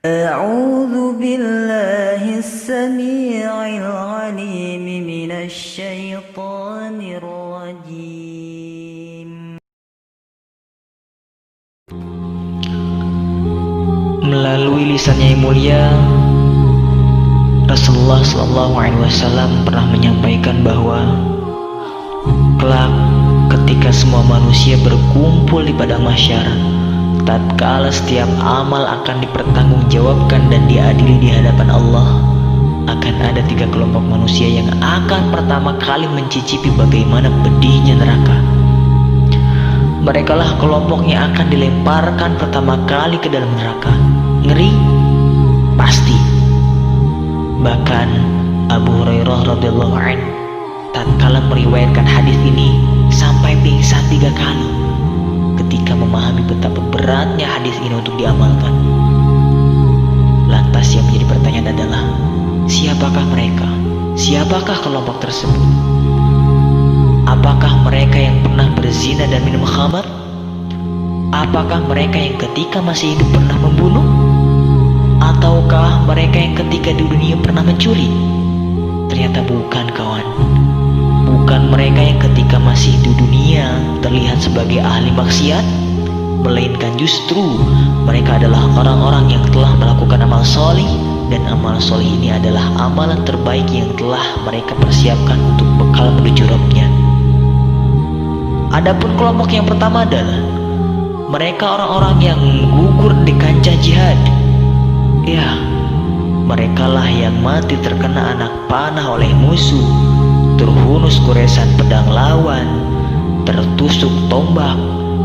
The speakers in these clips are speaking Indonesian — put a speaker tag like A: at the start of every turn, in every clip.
A: أعوذ بالله السميع العليم من الشيطان الرجيم.
B: Melalui lisannya yang mulia, Rasulullah SAW pernah menyampaikan bahwa kelak ketika semua manusia berkumpul di padang mahsyar, tatkala setiap amal akan dipertanggungjawabkan dan diadili di hadapan Allah, akan ada 3 kelompok manusia yang akan pertama kali mencicipi bagaimana pedihnya neraka. Merekalah kelompok yang akan dilemparkan pertama kali ke dalam neraka. Ngeri? Pasti. Bahkan Abu Hurairah radhiyallahu anhu tatkala meriwayatkan hadis ini sampai pingsan 3 kali ketika memahami betapa beratnya hadis ini untuk diamalkan. Lantas yang menjadi pertanyaan adalah, siapakah mereka? Siapakah kelompok tersebut? Apakah mereka yang pernah berzina dan minum khamar? Apakah mereka yang ketika masih hidup pernah membunuh? Ataukah mereka yang ketika di dunia pernah mencuri? Ternyata bukan, kawan. Bukan mereka yang ketika masih di dunia terlihat sebagai ahli maksiat, melainkan justru mereka adalah orang-orang yang telah melakukan amal solih, dan amal solih ini adalah amalan terbaik yang telah mereka persiapkan untuk bekal menuju Rabb-Nya. Adapun kelompok yang pertama adalah mereka orang-orang yang gugur di kancah jihad. Ya, merekalah yang mati terkena anak panah oleh musuh, terhunus goresan pedang lawan, tertusuk tombak,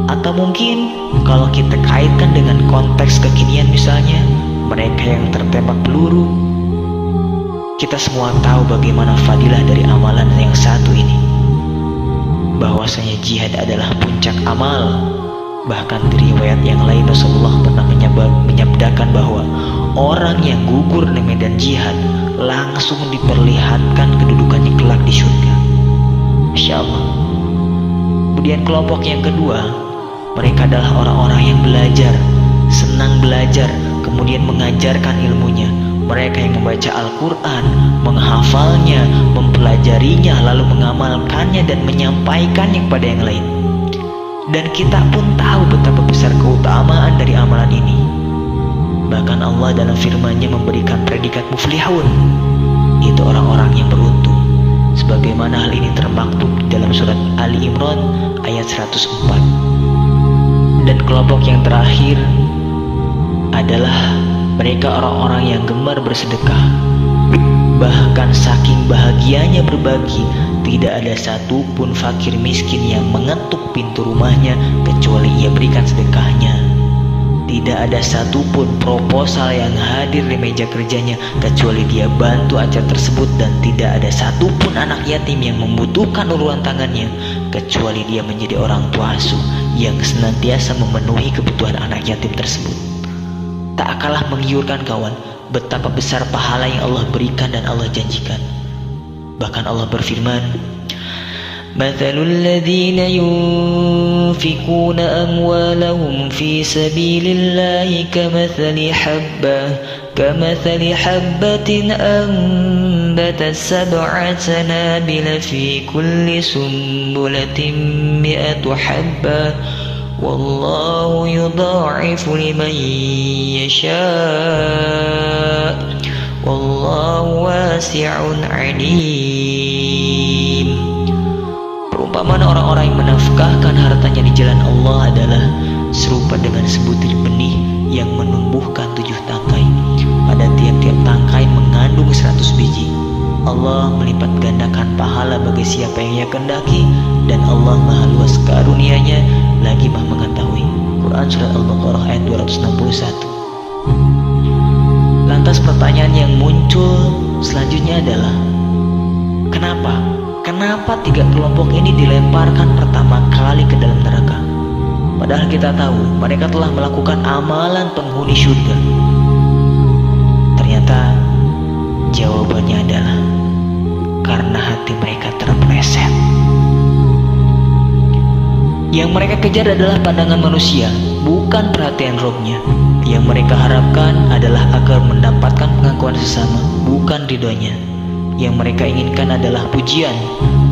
B: atau mungkin kalau kita kaitkan dengan konteks kekinian misalnya, mereka yang tertembak peluru. Kita semua tahu bagaimana fadilah dari amalan yang satu ini, bahwasanya jihad adalah puncak amal. Bahkan di riwayat yang lain Rasulullah pernah menyabdakan bahwa orang yang gugur di medan jihad langsung diperlihatkan kedudukannya kelak di surga. Masya Allah. Kemudian kelompok yang kedua, mereka adalah orang-orang yang belajar, senang belajar, kemudian mengajarkan ilmunya. Mereka yang membaca Al-Quran, menghafalnya, mempelajarinya, lalu mengamalkannya dan menyampaikannya kepada yang lain. Dan kita pun tahu betapa besar keutamaan dari amalan ini. Bahkan Allah dalam firman-Nya memberikan predikat muflihun, itu orang-orang yang beruntung, sebagaimana hal ini termaktub dalam surat Ali Imran ayat 104. Dan kelompok yang terakhir adalah mereka orang-orang yang gemar bersedekah. Bahkan saking bahagianya berbagi, tidak ada satupun fakir miskin yang mengetuk pintu rumahnya kecuali ia berikan sedekahnya. Tidak ada satupun proposal yang hadir di meja kerjanya kecuali dia bantu acara tersebut, dan tidak ada satupun anak yatim yang membutuhkan uluran tangannya kecuali dia menjadi orang tua asuh yang senantiasa memenuhi kebutuhan anak yatim tersebut. Tak kalah menggiurkan, kawan, betapa besar pahala yang Allah berikan dan Allah janjikan. Bahkan Allah berfirman, Mathalul ladzina yunfikuna amwalahum fi sabilillahi kamathali habbatin ambatat sab'a sanabila fi kulli sumbulatin mi'atu habbah wallahu yudha'ifu liman yasha' wallahu wasi'un alim. Perumpamaan orang-orang yang menafkahkan hartanya di jalan Allah adalah serupa dengan sebutir benih yang menumbuhkan 7 tangkai. Pada tiap-tiap tangkai mengandung 100 biji. Allah melipat gandakan pahala bagi siapa yang Ia kehendaki, dan Allah Maha luas karunia-Nya lagi Maha mengetahui. Quran Surat Al-Baqarah ayat 261. Lantas pertanyaan yang muncul selanjutnya adalah, Kenapa 3 kelompok ini dilemparkan pertama kali ke dalam neraka? Padahal kita tahu mereka telah melakukan amalan penghuni surga. Ternyata jawabannya adalah karena hati mereka terpleset. Yang mereka kejar adalah pandangan manusia, bukan perhatian Rabb-Nya. Yang mereka harapkan adalah agar mendapatkan pengakuan sesama, bukan ridhonya. Yang mereka inginkan adalah pujian,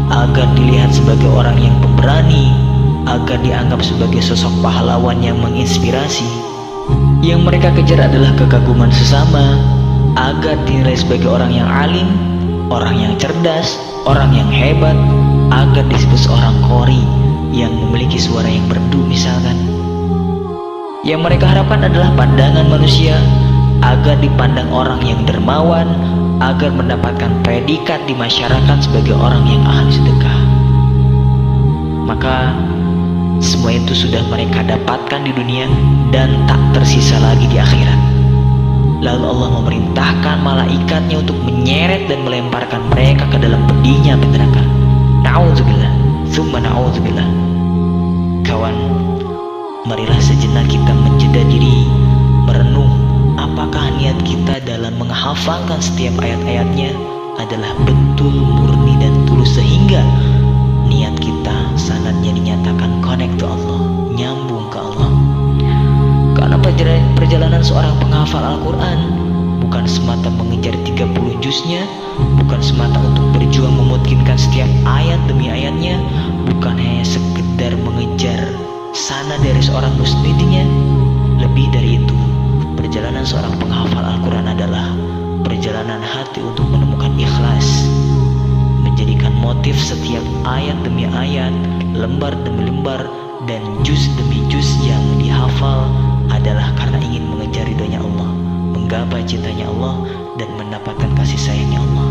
B: agar dilihat sebagai orang yang pemberani, agar dianggap sebagai sosok pahlawan yang menginspirasi. Yang mereka kejar adalah kekaguman sesama, agar dinilai sebagai orang yang alim, orang yang cerdas, orang yang hebat, agar disebut seorang qori yang memiliki suara yang merdu misalkan. Yang mereka harapkan adalah pandangan manusia, agar dipandang orang yang dermawan, agar mendapatkan predikat di masyarakat sebagai orang yang ahli sedekah. Maka semua itu sudah mereka dapatkan di dunia dan tak tersisa lagi di akhirat. Lalu Allah memerintahkan malaikatnya untuk menyeret dan melemparkan mereka ke dalam pedihnya api neraka. Na'udzubillah, tsumma na'udzubillah. Kawan, marilah sejenak kita menjeda diri, merenung apakah niat kita dalam menghafalkan setiap ayat-ayatnya adalah betul, murni dan tulus, sehingga niat kita sanadnya dinyatakan connect to Allah, nyambung ke Allah. Karena perjalanan seorang penghafal Al-Quran bukan semata mengejar 30 juznya, bukan semata untuk berjuang memutkinkan setiap ayat demi ayatnya, bukan hanya sekedar mengejar sana dari seorang musnidnya. Lebih dari itu, perjalanan seorang penghafal Al-Quran adalah perjalanan hati untuk menemukan ikhlas, menjadikan motif setiap ayat demi ayat, lembar demi lembar, dan juz demi juz yang dihafal adalah karena ingin mengejar ridhonya Allah, menggapai cintanya Allah, dan mendapatkan kasih sayangnya Allah.